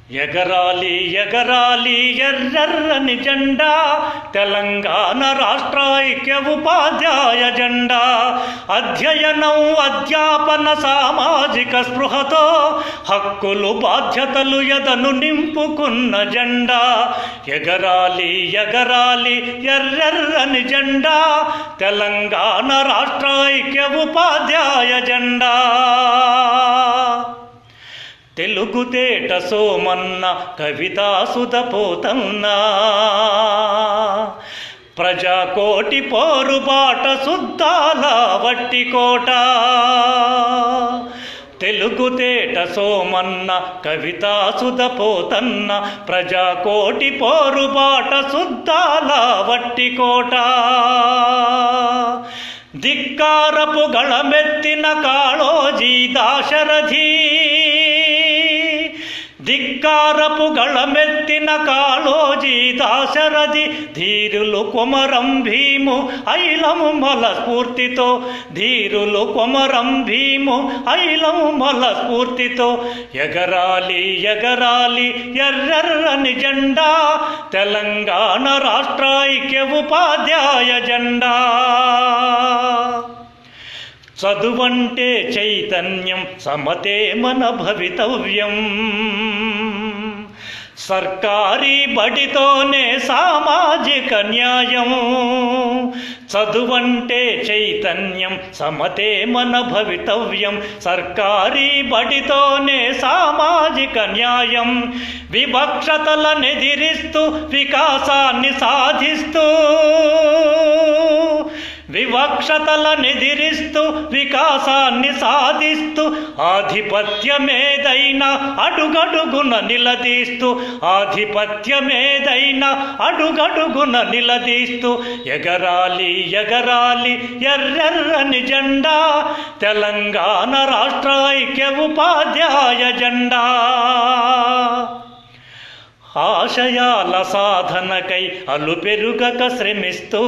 ఎగరాలి ఎగరాలి ఎర్రెర్రని జెండా తెలంగాణ రాష్ట్ర ఐక్య ఉపాధ్యాయ జెండా అధ్యయనం అధ్యాపన సామాజిక స్పృహతో హక్కులు బాధ్యతలు ఎదను నింపుకున్న జెండా ఎగరాలి ఎగరాలి ఎర్రెర్రని జెండా తెలంగాణ రాష్ట్ర ఐక్య ఉపాధ్యాయ జెండా తెలుగు తేట సోమన్న కవితా సుధపోతన్న ప్రజాకోటి పోరుబాట సుద్దాల వట్టికోట తెలుగు తేట సోమన్న కవితా సుధపోతన్న ప్రజాకోటి పోరుబాట సుద్దాల వట్టికోట ధిక్కారపు గళమెత్తిన కాళోజీ దాశరథి ధిక్కారపు గళమెత్తిన కాళోజీ దాశరథి ధీరులు కొమరం భీము ఐలము మల స్ఫూర్తితో ధీరులు కొమరం భీము ఐలము మల స్ఫూర్తితో ఎగరాలి ఎగరాలి ఎర్రెర్రని జెండా తెలంగాణ రాష్ట్ర ఐక్య ఉపాధ్యాయ జెండా చదువంటే చైతన్యం సమతే మన భవితవ్యం సర్కారీ బడితోనే సామాజిక న్యాయం చదువంటే చైతన్యం సమతే మన భవితవ్యం సర్కారీ బడితోనే సామాజిక న్యాయం వివక్షతలనెదిరిస్తూ వికాసాన్ని సాధిస్తూ వివక్షతలనెదిరిస్తూ వికాసాన్ని సాధిస్తూ ఆధిపత్యమేదైనా అడుగడుగున నిలదీస్తూ ఆధిపత్యమేదైనా అడుగడుగున నిలదీస్తూ ఎగరాలి ఎగరాలి ఎర్రెర్రని జెండా తెలంగాణ రాష్ట్ర ఐక్య ఉపాధ్యాయ జెండా ఆశయాల సాధనకై అలుపెరుగక శ్రమిస్తూ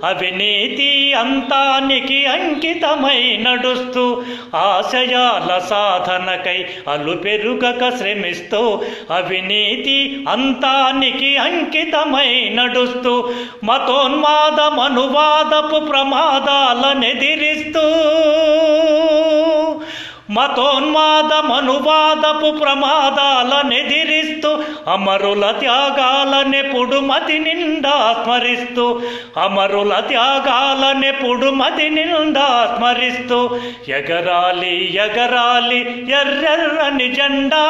అవినీతి అంతానికి అంకితమై నడుస్తూ ఆశయాల సాధనకై అలుపెరుగక శ్రమిస్తూ అవినీతి అంతానికి అంకితమై నడుస్తూ మతోన్మాద మనువాదపు ప్రమాదాలనెదిరిస్తూ మతోన్మాద మనువాదపు ప్రమాదాలనెదిరిస్తూ అమరుల త్యాగాలనెప్పుడు మతి నిండా స్మరిస్తూ అమరుల త్యాగాలనెప్పుడు మతి నిండా స్మరిస్తూ ఎగరాలి ఎగరాలి ఎర్రెర్రని జెండా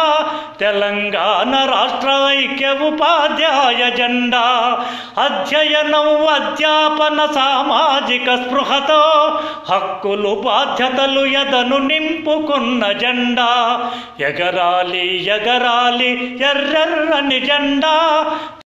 తెలంగాణ రాష్ట్ర ఐక్య ఉపాధ్యాయ జెండా అధ్యయనం అధ్యాపన సామాజిక స్పృహతో హక్కులు బాధ్యతలు ఎదను నింపుకున్న జెండా ఎగరాలి ఎగరాలి ఎర్రెర్రని జెండా